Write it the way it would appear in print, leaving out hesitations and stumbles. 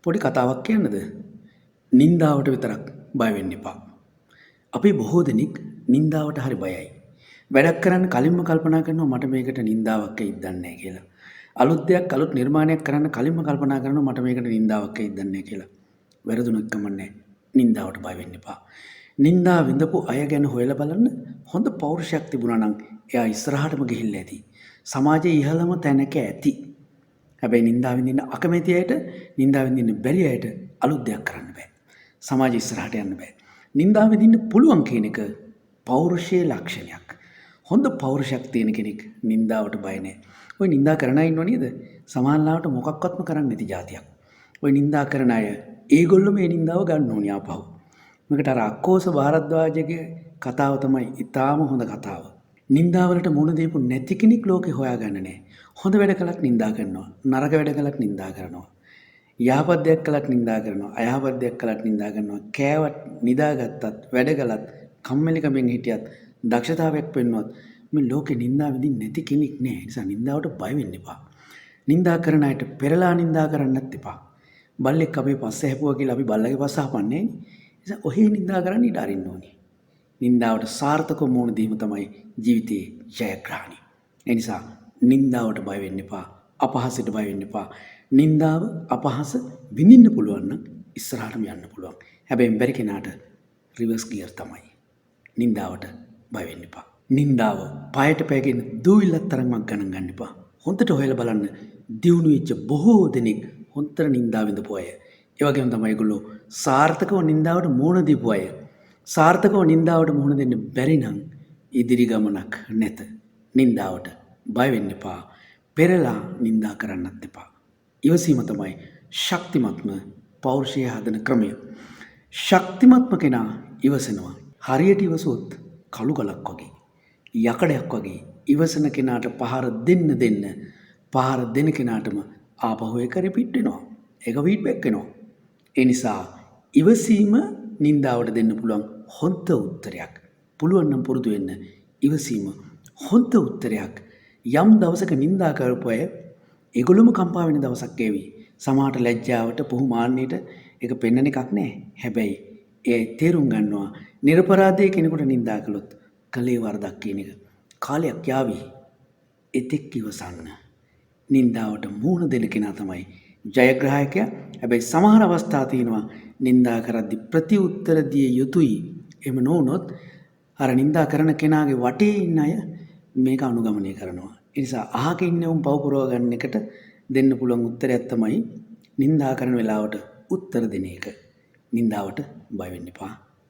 පොඩි කතාවක් කියන්නද? නින්දාවට විතරක් බය වෙන්න එපා. අපි බොහෝ දෙනෙක් නින්දාවට හරි බයයි. වැඩක් කරන්න කලින්ම කල්පනා කරනවා මට මේකට නින්දාවක් එයිද දන්නේ නැහැ කියලා. අලුත් දෙයක් අලුත් නිර්මාණයක් කරන්න කලින්ම කල්පනා කරනවා මට මේකට නින්දාවක් එයිද දන්නේ නැහැ කියලා. වැරදුනක් කමන්නේ. නින්දාවට බය වෙන්න එපා. නින්දා විඳපු අය ගැන හොයලා බලන්න හොඳ පෞරුෂයක් තිබුණා නම් එයා ඉස්සරහටම ගිහිල්ලා ඇති. සමාජයේ ඉහළම තැනක ඇති. හැබැයි නින්දා විඳින්න අකමැති අයට, නින්දා විඳින්න බැරි අයට අලුත් දෙයක් කරන්න බෑ. සමාජය ඉස්සරහට යන්න බෑ. නින්දා විඳින්න පුළුවන් කියන එක පෞරුෂයේ ලක්ෂණයක්. හොඳ පෞරුෂයක් තියෙන කෙනෙක් නින්දාවට බය නැහැ. ඔය නින්දා කරන අය ඉන්නව නේද? සමානලාවට මොකක්වත්ම කරන්නේ නැති જાතියක්. ඔය නින්දා කරන අය ඒගොල්ලෝ මේ නින්දාව ගන්න ඕනේ ආපහු. මේකට අර අක්කෝස භාරද්වාජගේ කතාව තමයි ඊටාම හොඳ කතාව. නින්දාවලට මුණ දීපු නැති කෙනෙක් ලෝකේ හොයාගන්න නැහැ. හොඳ වැඩ කළත් නින්දා කරනවා. නරක වැඩ කළත් නින්දා කරනවා. යහපත් දෙයක් කළත් නින්දා කරනවා. අයහපත් දෙයක් කළත් නින්දා කරනවා. කෑවත් නිදාගත්තත් වැඩ කළත් කම්මැලිකමෙන් හිටියත් දක්ෂතාවයක් පෙන්වුවත් මේ ලෝකේ නින්දා විඳින්නේ නැති කෙනෙක් නෑ. ඒ නිසා නින්දාවට බය වෙන්න එපා. නින්දා කරන අයට පෙරලා නින්දා කරන්නත් එපා. බල්ලෙක් අපේ පස්සේ හැපුවා කියලා අපි බල්ලගේ පස්ස හපන්නේ නෑනේ. ඒ නිසා ඔහේ නින්දා කරන්න ඉඩ අරින්න ඕනේ. නින්දාවට සාර්ථකව මුහුණ දීම තමයි ජීවිතයේ ජයග්‍රහණය. ඒ නිසා නින්දාවට බය වෙන්න එපා. අපහසයට බය වෙන්න එපා. නින්දාව අපහස විඳින්න පුළුවන් නම් ඉස්සරහටම යන්න පුළුවන්. හැබැයි බැරි කෙනාට රිවර්ස් ගියර් තමයි. නින්දාවට බය වෙන්න එපා. නින්දාව පායට පෑගෙන දූවිල්ලක් තරම්වත් ගණන් ගන්න එපා. හොඳට හොයලා බලන්න දියුණු වෙච්ච බොහෝ දෙනෙක් හොඳට නින්දා විඳපු අය. ඒ වගේම තමයි ඒගොල්ලෝ සාර්ථකව නින්දාවට මුහුණ දීපු අය. සාර්ථකව නින්දාවට මුහුණ දෙන්න බැරි නම් ඉදිරි ගමනක් නැත. නින්දාවට බය වෙන්න එපා. පෙරලා නින්දා කරන්නත් එපා. ඉවසීම තමයි ශක්තිමත්ම පෞරුෂය හදන ක්‍රමය. ශක්තිමත්ම කෙනා ඉවසනවා. හරියට ඉවසුවොත් කළු ගලක් වගේ, යකඩයක් වගේ ඉවසන කෙනාට පහර දෙන්න පහර දෙන කෙනාටම ආපහු ඒක රිපීට් වෙනවා. ඒක ෆීඩ්බැක් වෙනවා. ඒ නිසා ඉවසීම නින්දාවට දෙන්න පුළුවන් හොඳ උත්තරයක්. පුළුවන් නම් පුරුදු වෙන්න. ඉවසීම හොඳ උත්තරයක්. යම් දවසක නින්දා කරපු අය ඒගොල්ලොම කම්පා වෙන දවසක් එවි. සමහරට ලැජ්ජාවට පුහු මාන්නයට ඒක පෙන්වන එකක් නෑ. හැබැයි ඒ තේරුම් ගන්නවා නිර්පරාධයේ කෙනෙකුට නින්දා කළොත් කලේ වරදක් කියන එක. කාලයක් යාවි. එතෙක් ඉවසන්න. නින්දාවට මුහුණ දෙන කෙනා තමයි ජයග්‍රාහකයා. හැබැයි සමහර අවස්ථා තියෙනවා නින්දා කරද්දි ප්‍රතිඋත්තර දිය යුතුයි. එහෙම නොවුනොත් අර නින්දා කරන කෙනාගේ වටේ ඉන්න අය මේක අනුගමනය කරනවා. ඒ නිසා අහක ඉන්න උන් පව පුරව ගන්න එකට දෙන්න පුළුවන් උත්තරයක් තමයි නින්දා කරන වෙලාවට උත්තර දෙන එක. නින්දාවට බය වෙන්න එපා.